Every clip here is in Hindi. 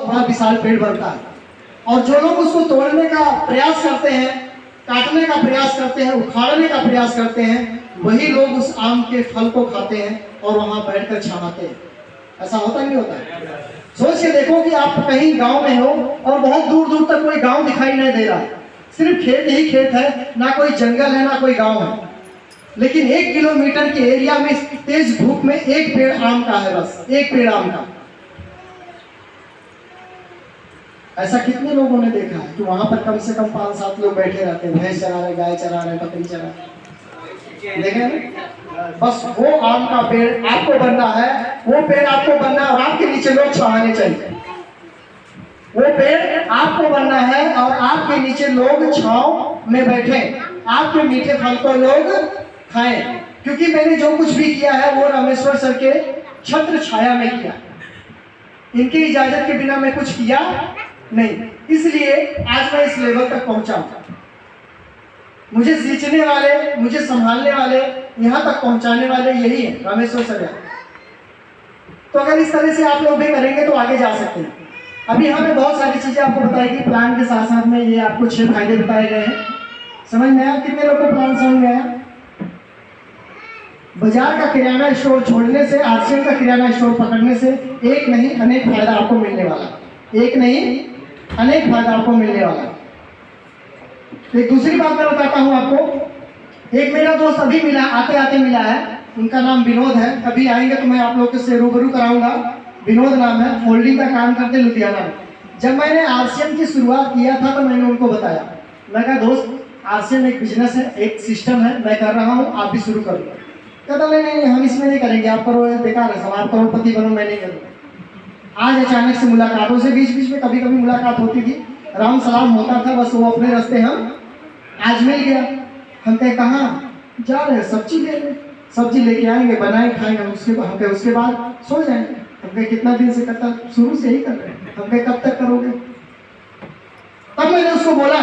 बहुत बड़ा विशाल पेड़ बनता है। और जो लोग उसको तोड़ने का प्रयास करते हैं, काटने का प्रयास करते हैं, उखाड़ने का प्रयास करते हैं, वही लोग उस आम के फल को खाते हैं और वहां बैठकर छाते हैं। ऐसा होता नहीं होता है? सोच के देखो कि आप कहीं गांव में हो और बहुत दूर दूर तक कोई गांव दिखाई नहीं दे रहा है, सिर्फ खेत ही खेत है, ना कोई जंगल है ना कोई गांव है, लेकिन 1 किलोमीटर के एरिया में तेज धूप में एक पेड़ आम का है, बस एक पेड़ आम का। ऐसा कितने लोगों ने देखा है कि वहां पर कम से कम 5-7 लोग बैठे रहते हैं, भैंस चरा रहे, गाय चरा रहे, बकरी चरा रहे, देखे ना? बस वो आम का पेड़ आपको बनना है, वो पेड़ आपको बनना है और आपके नीचे लोग छाने चाहिए। वो पेड़ आपको बनना है और आपके नीचे लोग छांव में बैठे, आपके मीठे फल को लोग खाएं, क्योंकि मैंने जो कुछ भी किया है वो रामेश्वर सर के छत्र छाया में किया, इनकी इजाजत के बिना मैं कुछ किया नहीं, इसलिए आज मैं इस लेवल तक पहुंचा। मुझे सींचने वाले, मुझे संभालने वाले, यहाँ तक पहुंचाने वाले यही है, रामेश्वर सर। तो अगर इस तरह से आप लोग भी करेंगे तो आगे जा सकते हैं। अभी हमें बहुत सारी चीजें आपको बताएगी प्लान के साथ साथ में, ये आपको 6 फायदे बताए गए हैं। समझ में आया? कितने लोग को प्लान समझ में आया? बाजार का किराना स्टोर छोड़ने से, आरसीएम का किराना स्टोर पकड़ने से एक नहीं अनेक फायदा आपको मिलने वाला, एक नहीं अनेक फायदा आपको मिलने वाला। एक दूसरी बात मैं बताता हूँ आपको। एक मेरा दोस्त अभी मिला, आते आते मिला है, उनका नाम विनोद है। कभी आएंगे तो मैं आप लोगों से रूबरू कराऊंगा। विनोद नाम है, फोल्डिंग का काम करते लुधियाना में। जब मैंने आरसीएम की शुरुआत किया था तो मैंने उनको बताया, मैं कहा दोस्त आरसीएम एक बिजनेस है, एक सिस्टम है, मैं कर रहा हूँ, आप भी शुरू कर लो। कहता नहीं हम इसमें नहीं करेंगे, आप करो, बेकार है सब, आप करोड़पति बनो, मैं नहीं करूँगा। आज अचानक से मुलाकातों से बीच बीच में कभी कभी मुलाकात होती थी, राम सलाम होता था, बस वो अपने रास्ते, हम आज मिल गया। हम कहे कहाँ जा रहे हैं? सब्जी ले रहे, सब्जी लेके आएंगे, बनाए खाएंगे, उसके बाद सो जाएंगे। हम कहे कितना दिन से करता? शुरू से ही कर रहे हैं। हम कहे कब तक करोगे? तब मैंने उसको बोला,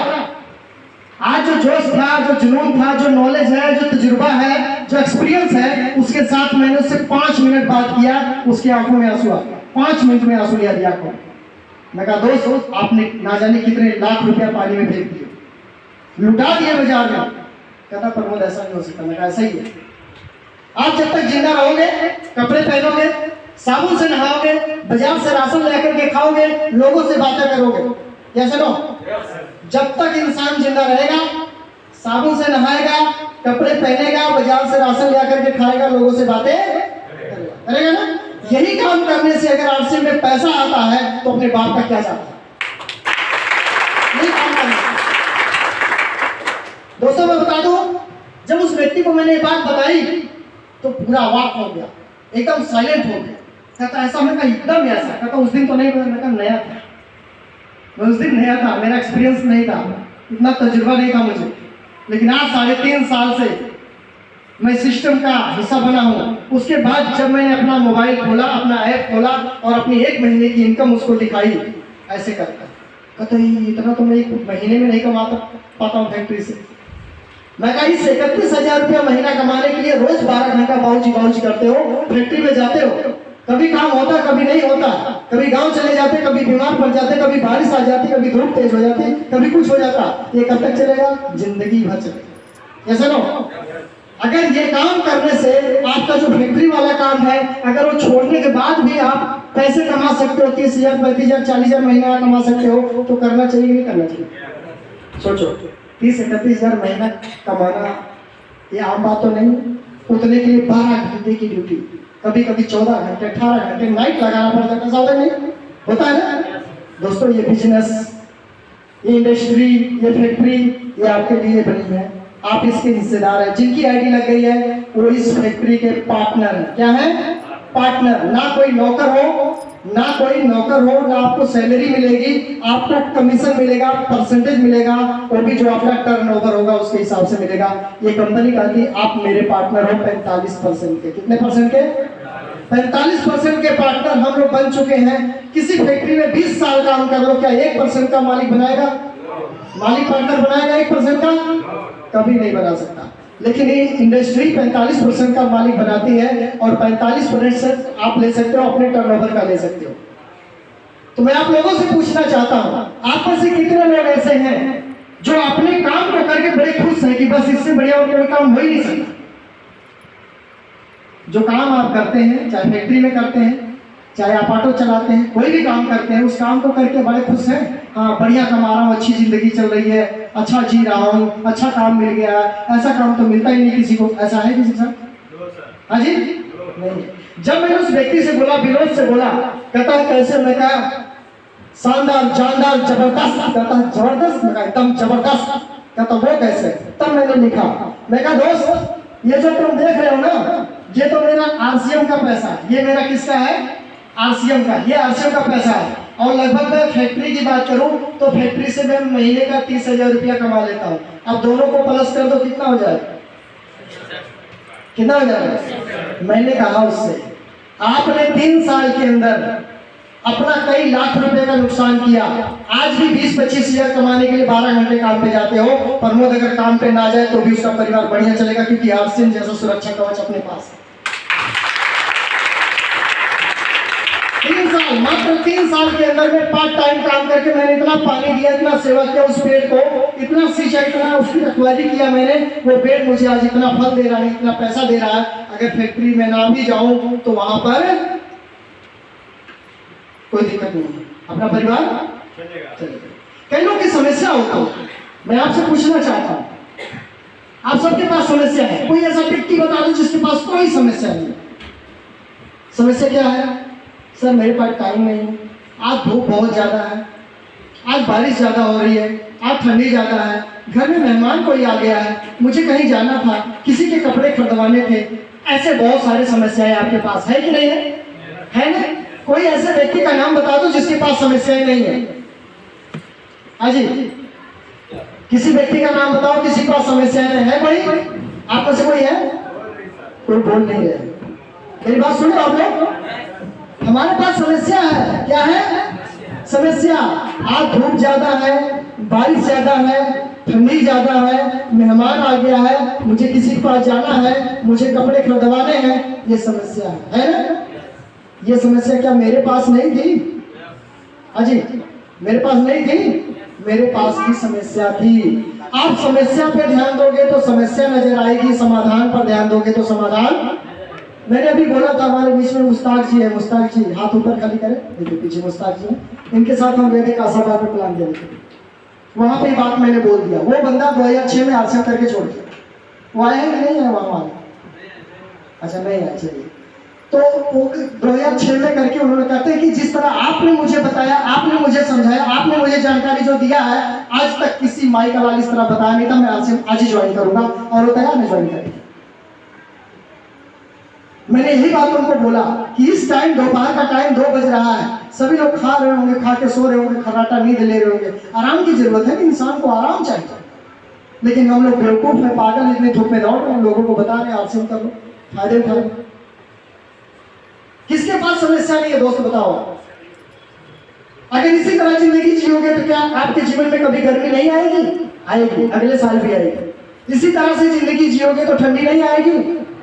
आज जो जोश था, जो जुनून था, जो नॉलेज है, जो तजुर्बा है, जो एक्सपीरियंस है, उसके साथ मैंने उससे 5 मिनट बात किया। उसकी आंखों में आंसू आ गया, 5 मिनट में आंसू लिया दिया को। मैं कहा दोस्त आपने ना जाने कितने लाख रुपया पानी में फेंक दिए, लुटा दिए बाजार में। कहता प्रमोद ऐसा नहीं हो सकता। मैं कहा ऐसा ही है। आप जब तक जिंदा रहोगे, कपड़े पहनोगे, साबुन से नहाओगे, बाजार से राशन लेकर के खाओगे, लोगों से बातें करोगे, या सुनो, जब तक इंसान जिंदा रहेगा, साबुन से नहाएगा, कपड़े पहनेगा, बाजार से राशन लेकर के खाएगा, लोगों से बातें करेगा ना। यही काम करने से अगर आरसीएम में पैसा आता है तो अपने बाप का क्या जाता है? यही काम करना। दोस्तों मैं बता दूं, जब उस व्यक्ति को मैंने ये बात बताई तो पूरा अवाक हो गया, एकदम साइलेंट हो गया। कहता ऐसा? मैं कहा एकदम ऐसा। कहता उस दिन तो नहीं पता। मैं कहा नया था, मैं उस दिन नया था, मेरा एक्सपीरियंस नहीं था, इतना तजुर्बा नहीं था मुझे, लेकिन आज 3.5 साल से मैं सिस्टम का हिस्सा बना हूँ। उसके बाद जब मैंने अपना मोबाइल खोला, अपना ऐप खोला और अपनी 1 महीने की इनकम उसको दिखाई, ऐसे करता कहता इतना तो मैं 1 महीने में नहीं कमा पाता हूँ फैक्ट्री से। मैं कहा इस 31,000 रुपया महीना कमाने के लिए रोज 12 घंटा बाउची करते हो, फैक्ट्री में जाते हो, कभी काम होता कभी नहीं होता, कभी गांव चले जाते, कभी बीमार पड़ जाते, कभी बारिश आ जाती, कभी धूप तेज हो जाती, कभी कुछ हो जाता। ये कब तक चलेगा? जिंदगी भर चलेगा। ऐसा ना, अगर ये काम करने से आपका जो फैक्ट्री वाला काम है, अगर वो छोड़ने के बाद भी आप पैसे कमा सकते हो, 30,000, 35,000, 40,000 महीना कमा सकते हो, तो करना चाहिए नहीं करना चाहिए? सोचो, 30-31,000 महीना कमाना ये आम बात तो नहीं। उतने के लिए 12 घंटे की ड्यूटी, कभी कभी 14 घंटे, 18 घंटे नाइट लगाना पड़ता है। ऐसा होता नहीं होता है ना दोस्तों? ये बिजनेस, ये इंडस्ट्री, ये फैक्ट्री, ये आपके लिए बनी है, आप इसके हिस्सेदार हैं। जिनकी आईडी लग गई है वो इस फैक्ट्री के पार्टनर है। क्या है? पार्टनर। ना कोई नौकर हो, ना कोई नौकर हो, ना आपको सैलरी मिलेगी, आपको कमीशन मिलेगा, परसेंटेज मिलेगा, वो भी जो आपका टर्नओवर होगा उसके हिसाब से मिलेगा। ये कंपनी कहती आप मेरे पार्टनर हो 45% के। कितने परसेंट के? 45% के पार्टनर हम लोग बन चुके हैं। किसी फैक्ट्री में 20 साल काम कर लो, क्या 1% का मालिक बनाएगा? मालिक पार्टनर बनाएगा 1% का? कभी नहीं बना सकता। लेकिन ये इंडस्ट्री 45% का मालिक बनाती है और 45% आप ले सकते हो, अपने टर्नओवर का ले सकते हो। तो मैं आप लोगों से पूछना चाहता हूं, आप में से कितने लोग ऐसे हैं जो अपने काम को करके बड़े खुश हैं कि बस इससे बढ़िया और कोई काम हो ही नहीं सकता। जो काम आप करते हैं, चाहे फैक्ट्री में करते हैं, चाहे आप ऑटो चलाते हैं, कोई भी काम करते हैं, उस काम को करके बड़े खुश हैं। हाँ, बढ़िया कमा रहा हूँ, अच्छी जिंदगी चल रही है, अच्छा जी रहा हूँ, अच्छा काम मिल गया। ऐसा काम तो मिलता ही नहीं किसी को। ऐसा है किसी के साथ? हाँ जी, नहीं। जब मैंने उस व्यक्ति से बोला, विनोद से बोला, कहता है कैसे? मैं कहा शानदार, जानदार, जबरदस्त। कहता है जबरदस्त? मैं कहा एकदम जबरदस्त। कहता वो कैसे? तब मैंने लिखा, मैं कहा दोस्त, ये जो तुम देख रहे हो ना, ये तो मेरा आरसीएम का पैसा है। ये मेरा किसका है? आरसीएम का। ये आरसीएम का पैसा है। और लगभग मैं फैक्ट्री की बात करूं तो फैक्ट्री से मैं महीने का 30,000 रुपया कमा लेता हूं। अब दोनों को प्लस कर दो, कितना हो जाएगा? कितना हो जाएगा? मैंने कहा उससे, आपने 3 साल के अंदर अपना कई लाख रुपए का नुकसान किया। आज भी 20-25 हजार कमाने के लिए 12 घंटे काम पे जाते हो। प्रमोद अगर काम पे ना जाए तो भी उसका परिवार बढ़िया चलेगा, क्योंकि आरसीएम जैसा सुरक्षा कवच अपने पास है। 3 साल, मात्र 3 साल के अंदर में पार्ट टाइम काम करके मैंने इतना पानी दिया, इतना सेवा किया उस पेड़ को, इतना सिंचाई, इतना उसकी रखवाली किया मैंने। वो पेड़ मुझे आज इतना फल दे रहा है, इतना पैसा दे रहा है। अगर फैक्ट्री में ना भी जाऊं तो वहां पर कोई दिक्कत नहीं है, अपना परिवार चलेगा। कई लोग की समस्या होता है। मैं आपसे पूछना चाहता हूं, आप सबके पास समस्या है, कोई ऐसा व्यक्ति बता दो जिसके पास कोई समस्या नहीं। समस्या क्या है? सर मेरे पास टाइम नहीं है, आज धूप बहुत ज्यादा है, आज बारिश ज्यादा हो रही है, आज ठंडी ज्यादा है, घर में मेहमान कोई आ गया है, मुझे कहीं जाना था, किसी के कपड़े खरीदवाने थे। ऐसे बहुत सारे समस्याएं आपके पास है कि नहीं है? है ना? कोई ऐसे व्यक्ति का नाम बता दो जिसके पास समस्याएं नहीं है। हाँ जी, किसी व्यक्ति का नाम बताओ किसी के पास समस्याएं नहीं है। कोई आप में से कोई है? कोई बोल नहीं है। मेरी बात सुनो आप लोग, हमारे पास समस्या है। क्या है समस्या? आज धूप ज्यादा है, बारिश ज्यादा है, ठंडी ज्यादा है, मेहमान आ गया है, मुझे किसी के पास जाना है, मुझे कपड़े खरीदवाने हैं। ये समस्या है ना? ये समस्या क्या मेरे पास नहीं थी? अजी मेरे पास नहीं थी, मेरे पास भी समस्या थी। आप समस्या पे ध्यान दोगे तो समस्या नजर आएगी, समाधान पर ध्यान दोगे तो समाधान। मैंने अभी बोला था हमारे बीच में मुस्ताक जी है। मुस्ताक जी हाथ ऊपर खाली करें, देखिए पीछे मुस्ताक जी हैं, इनके साथ हम गए थे कासाबाद में प्लान दे रहे थे। वहां पे बात मैंने बोल दिया। वो बंदा 2006 में आरसीएम करके छोड़ दिया। वो आए हैं कि नहीं है वहां वाले? अच्छा नहीं है, चलिए। तो 2006 में करके उन्होंने कहते हैं कि जिस तरह आपने मुझे बताया, आपने मुझे समझाया, आपने मुझे जानकारी जो दिया है, आज तक किसी माई का लाल इस तरह बताया नहीं था। मैं आज ही ज्वाइन करूंगा, और वो तैयार है ज्वाइन करके। मैंने यही बात उनको बोला कि इस टाइम दोपहर का टाइम 2 बज रहा है, सभी लोग खा रहे होंगे, खा के सो रहे होंगे, खर्राटा नींद ले रहे होंगे। आराम की जरूरत है कि इंसान को आराम चाहिए, लेकिन हम लोग बेवकूफ है, पागल, इतने धूप में दौड़ रहे हैं, लोगों को बता रहे हैं आरसीएम कर लो, फायदे उठा लो। किसके पास समस्या नहीं है दोस्त बताओ? अगर इसी तरह जिंदगी जियोगे तो क्या आपके जीवन में कभी गर्मी नहीं आएगी? आएगी, अगले साल भी आएगी। इसी तरह से जिंदगी जियोगे तो ठंडी नहीं आएगी?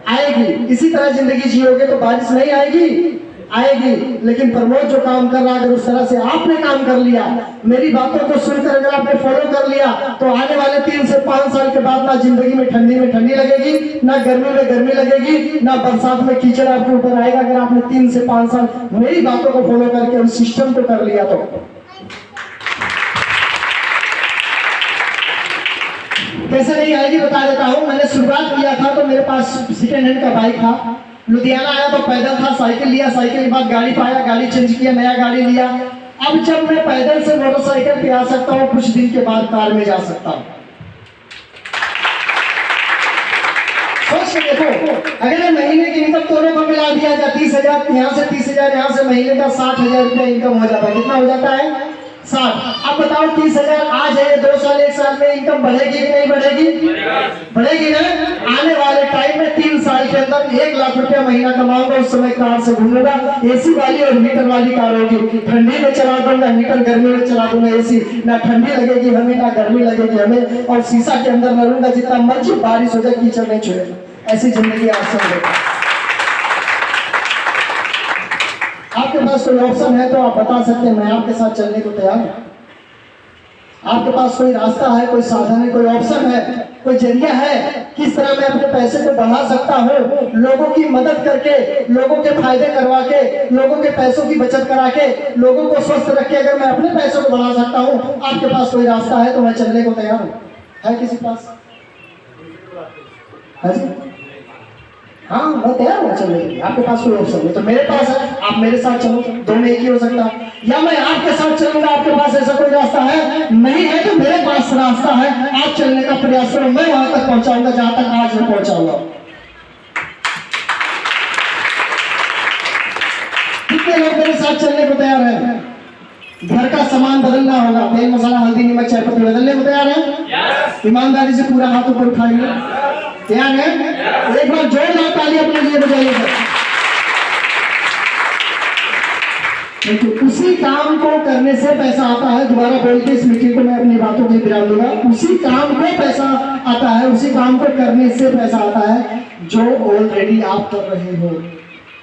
आएगी। इसी तरह जिंदगी जियोगे तो बारिश नहीं आएगी? आएगी। लेकिन प्रमोद जो काम कर रहा है, अगर उस तरह से आपने काम कर लिया, मेरी बातों को सुनकर अगर आपने फॉलो कर लिया, तो आने वाले 3 से 5 साल के बाद ना जिंदगी में ठंडी लगेगी, ना गर्मी में गर्मी लगेगी, ना बरसात में कीचड़ आपके ऊपर आएगा। अगर आपने 3 से 5 साल मेरी बातों को फॉलो करके उस सिस्टम को कर लिया तो कैसे नहीं आएगी बता देता हूं। मैंने शुरुआत किया था तो मेरे पास सेकेंड हैंड का बाइक था। लुधियाना आया तो पैदल था, साइकिल लिया, साइकिल के बाद गाड़ी पाया, गाड़ी चेंज किया, नया गाड़ी लिया। अब जब मैं पैदल से मोटरसाइकिल पे आ सकता हूँ, कुछ दिन के बाद कार में जा सकता हूँ। सोच के देखो, अगर महीने की इनकम दोनों को मिला दिया जाए 30,000, यहाँ से 30,000, यहाँ से महीने का 60,000 रुपया इनकम हो जाता है। कितना हो जाता है? 60। अब बताओ 30,000 आज है, 2 साल 1 साल में इनकम बढ़ेगी कि नहीं बढ़ेगी? बढ़ेगी ना। आने वाले टाइम में 3 साल के अंदर 1 लाख रुपया महीना कमाऊंगा, उस समय कार से घूमूंगा। एसी वाली और हीटर वाली कार होगी। ठंडी में चला दूंगा हीटर, गर्मी में चला दूंगा एसी। ना ठंडी लगेगी हमें, ना गर्मी लगेगी हमें, और शीशा के अंदर न रहूंगा, जितना मर्जी बारिश हो जाए कीचड़ नहीं छुएगा। ऐसी जिंदगी आसान होगी। आपके पास कोई ऑप्शन है तो आप बता सकते हैं, मैं आपके साथ चलने को तैयार हूं। आपके पास कोई रास्ता है, कोई साधन है, कोई ऑप्शन है, कोई जरिया है, किस तरह मैं अपने पैसे को बढ़ा सकता हूँ, लोगों की मदद करके, लोगों के फायदे करवा के, लोगों के पैसों की बचत करा के, लोगों को स्वस्थ रख के अगर मैं अपने पैसों को बढ़ा सकता हूँ, आपके पास कोई रास्ता है तो मैं चलने को तैयार हूँ। है किसी के पास? हाँ जी, हाँ मैं तैयार हूँ चलने के लिए। आपके पास कोई ऑप्शन है तो मेरे पास है, आप मेरे साथ चलो, दोनों एक ही हो सकता है। या मैं आपके साथ चलूंगा, आपके पास ऐसा कोई रास्ता है? नहीं है तो मेरे पास रास्ता है, आप चलने का प्रयास करो, मैं वहां तक पहुंचाऊंगा जहां तक आज मैं पहुंचाऊंगा। कितने लोग मेरे साथ चलने को तैयार हैं? घर का सामान बदलना होगा, तेल मसाला हल्दी नमक चाय पत्ती बदलने को तैयार है? ईमानदारी से पूरा हाथ ऊपर उठाइए। तैयार है? एक बार जोरदार ताली अपने लिए बजाइएगा। उसी काम को करने से पैसा आता है। दोबारा बोल के इस मीटिंग को मैं अपनी बातों के विराम दूंगा। उसी काम को पैसा आता है, उसी काम को करने से पैसा आता है जो ऑलरेडी आप कर रहे हो।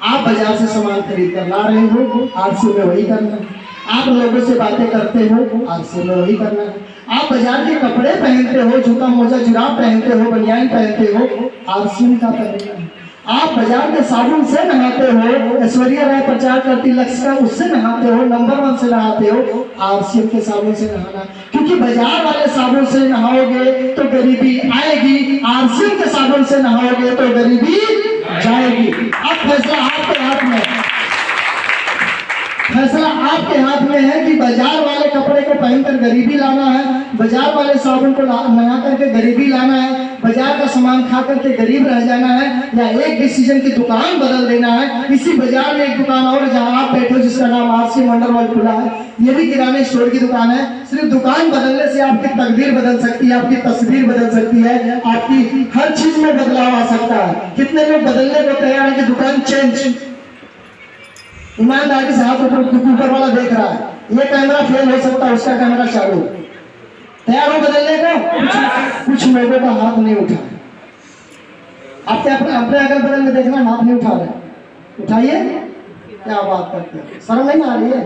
आप बाजार से सामान खरीद कर ला रहे हो, आरसी में वही करना है। आप लोगों से बातें करते हो, आरसी में वही करना है। आप बाजार के कपड़े पहनते हो, जूता मोजा जुराब पहनते हो, बनियान पहनते हो, आरसी का पहनना है। आप बाजार के साबुन से नहाते हो, ऐश्वर्या राय प्रचार करती लक्ष्य का, उससे नहाते हो, नंबर 1 से नहाते हो, आरसीएम के साबुन से नहाना। क्योंकि बाजार वाले साबुन से नहाओगे तो गरीबी आएगी, आरसीएम के साबुन से नहाओगे तो गरीबी जाएगी। अब फैसला आपके हाथ में है, फैसला आपके हाथ में है कि बाजार वाले कपड़े को पहनकर गरीबी लाना है, बाजार वाले साबुन को नहा करके गरीबी लाना है, बाजार का सामान खा करके गरीब रह जाना है, या एक डिसीजन की दुकान बदल देना है। इसी बाजार में एक दुकान और जहां आप बैठे हो जिसका नाम आरसी मंडल वर्ल्ड खुला है, ये भी किराने स्टोर की दुकान है। सिर्फ दुकान बदलने से आपकी तकदीर बदल सकती है, आपकी तस्वीर बदल सकती है, आपकी हर चीज में बदलाव आ सकता है। कितने लोग बदलने को तैयार है कि दुकान चेंज? ईमानदारी से हाथ ऊपर वाला देख रहा है, ये कैमरा फेल हो सकता है, उसका कैमरा चालू। तैयार हो बदलने को? कुछ लोगों का हाथ नहीं उठा। आपके अपने अगल बगल में देखना, हाथ नहीं उठा रहे, उठाइए। क्या बात करते हैं, शर्म नहीं आ रही है?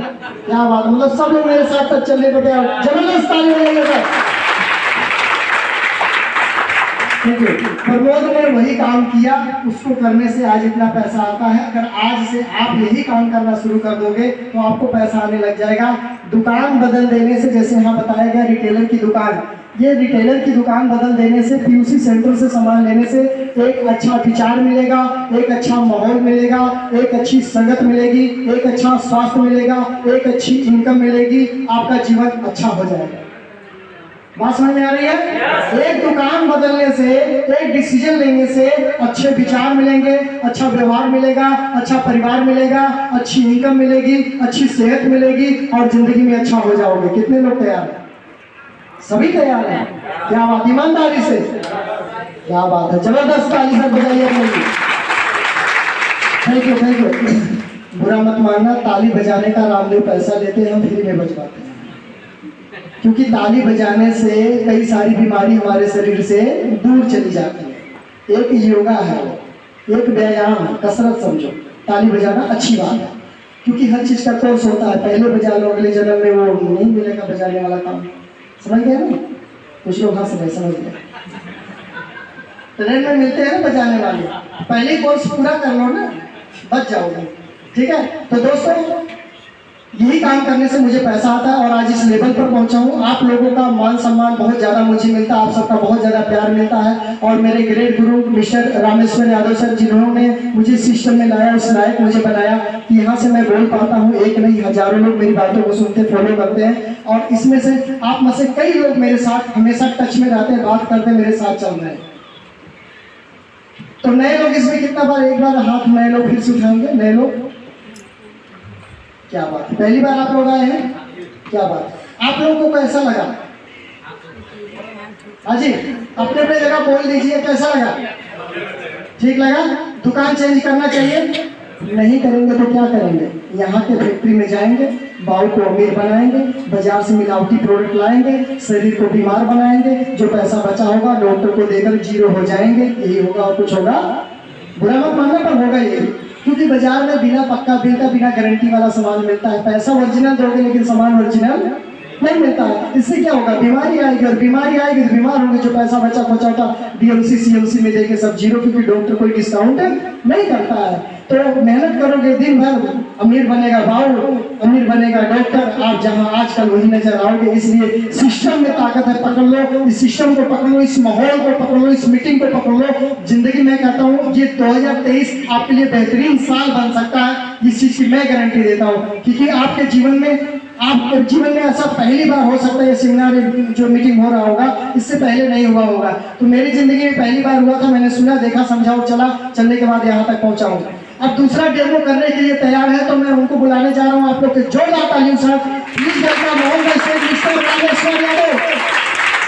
क्या बात, मतलब सब लोग मेरे साथ तक चलने को तैयार। जबरदस्त ताली बजाइएगा। प्रमोद ने वही काम किया, उसको करने से आज इतना पैसा आता है। अगर आज से आप यही काम करना शुरू कर दोगे तो आपको पैसा आने लग जाएगा। दुकान बदल देने से, जैसे यहाँ बताया गया रिटेलर की दुकान, ये रिटेलर की दुकान बदल देने से, पीयूसी सेंटर से सामान लेने से एक अच्छा विचार मिलेगा, एक अच्छा माहौल मिलेगा, एक अच्छी संगत मिलेगी, एक अच्छा स्वास्थ्य मिलेगा, एक अच्छी इनकम मिलेगी, आपका जीवन अच्छा हो जाएगा। बात समझ में आ रही है? एक दुकान बदलने से, एक डिसीजन लेने से अच्छे विचार मिलेंगे, अच्छा व्यवहार मिलेगा, अच्छा परिवार मिलेगा, अच्छी इनकम मिलेगी, अच्छी सेहत मिलेगी और जिंदगी में अच्छा हो जाओगे। कितने लोग तैयार हैं? सभी तैयार हैं? क्या बात, ईमानदारी से, क्या बात है, जबरदस्त ताली से बजाइए। Thank you, thank you. बुरा मत मानना, ताली बजाने का रामदेव पैसा लेते हैं, हम फ्री में बजवाते हैं। क्योंकि ताली बजाने से कई सारी बीमारी हमारे शरीर से दूर चली जाती है। एक योगा है, एक व्यायाम, कसरत समझो। ताली बजाना अच्छी बात है, क्योंकि हर चीज का कोर्स होता है। पहले बजा लो, अगले जन्म में वो नहीं मिलेगा बजाने वाला काम। समझ गए ना? कुछ लोग हाँ समझ गए। ट्रेन में मिलते हैं ना बजाने वाले, पहले कोर्स पूरा कर लो ना, बच जाओगे। ठीक है, तो दोस्तों यही काम करने से मुझे पैसा आता है और आज इस लेवल पर पहुंचा हूँ। आप लोगों का मान सम्मान बहुत ज़्यादा मुझे मिलता है, आप सबका बहुत ज़्यादा प्यार मिलता है। और मेरे ग्रेट गुरु मिस्टर रामेश्वर यादव सर, जिन्होंने मुझे सिस्टम में लाया, उस लायक मुझे बनाया कि यहाँ से मैं बोल पाता हूँ। एक नहीं, हजारों लोग मेरी बातों को सुनते, फॉलो करते हैं। और इसमें से आप में से कई लोग मेरे साथ हमेशा टच में रहते हैं, बात करते हैं, मेरे साथ चल रहे हैं। तो नए लोग इसमें कितना बार, एक बार हाथ नए लोग फिर से उठाएंगे। नए लोग, क्या बात है, पहली बार आप लोग आए हैं? क्या बात है, आप लोगों को कैसा लगा? हाँ जी, अपने अपने जगह बोल दीजिए, कैसा लगा? ठीक लगा? दुकान चेंज करना चाहिए? नहीं करेंगे तो क्या करेंगे? यहाँ के फैक्ट्री में जाएंगे, बाऊ को अमीर बनाएंगे, बाजार से मिलावटी प्रोडक्ट लाएंगे, शरीर को बीमार बनाएंगे, जो पैसा बचा होगा डॉक्टर को देकर जीरो हो जाएंगे। यही होगा और कुछ होगा? बुरा मत मानना, पर होगा यही। क्योंकि बाजार में बिना पक्का बिल का बिना गारंटी वाला सामान मिलता है। पैसा ओरिजिनल दोगे लेकिन सामान ओरिजिनल नहीं मिलता है। इससे क्या होगा, बीमारी आएगी, और बीमारी आएगी तो बीमार होंगे। जो पैसा बचा खोचा डीएमसी सीएमसी में देके सब जीरो, क्योंकि डॉक्टर कोई डिस्काउंट नहीं करता है। तो मेहनत करोगे दिन भर, अमीर बनेगा बाबू, अमीर बनेगा डॉक्टर, आप जहां आजकल वही नजर आओगे। इसलिए सिस्टम में ताकत है, पकड़ लो इस सिस्टम को, पकड़ लो इस माहौल को, पकड़ लो इस मीटिंग को, पकड़ लो। जिंदगी में कहता हूँ ये 2023 आपके लिए बेहतरीन साल बन सकता है, इस चीज की मैं गारंटी देता हूँ। क्योंकि आपके जीवन में ऐसा पहली बार हो सकता है, ये सेमिनार जो मीटिंग हो रहा होगा इससे पहले नहीं हुआ होगा। तो मेरी जिंदगी में पहली बार हुआ था, मैंने सुना, देखा, समझा और चलने के बाद यहाँ तक पहुंचा हूँ। अब दूसरा डेमो करने के लिए तैयार है, तो मैं उनको बुलाने जा रहा हूँ। आप लोग के जोरदार तालियों से प्लीज मोहन भाई से